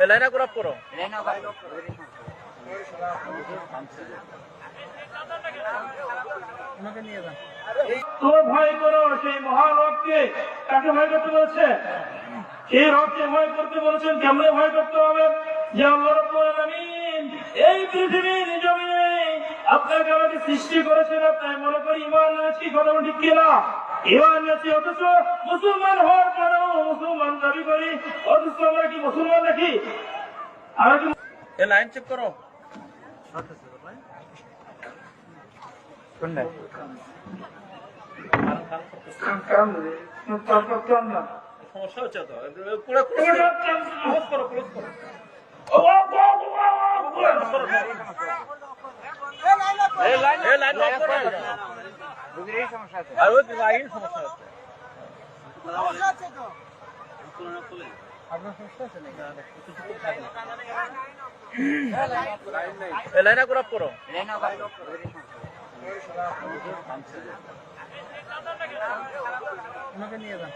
Line up করো। তোমরা ভয় করো সেই মহারথকে। কাকে ভয় করতে বলছে? সেই রথকে ভয় করতে বলেছেন। কেমনে ভয় করতে হবে? যে আল্লাহ রাব্বুল আলামিন এই পৃথিবীর জমিনে আপনাকে আমাকে সৃষ্টি করেছেন। আপনার মনে করি ঈমান এনেছি, কথা ঠিক কিনা? ঈমান এনেছি, অথচ মুসলমান হওয়ার পরেও মুসলমান দাবি করি, অথচ আমরা কি মুসলমান নাকি? আমরা কি লাইন চেক করো। সমস্যা হচ্ছে তো পুরো ক্লোজ করো। লাইন লক করো। আর ওই লাইন সমস্যা হচ্ছে। আপনার সমস্যা আছে নাকি? লাইন আপ করো। ওনাকে নিয়ে যান।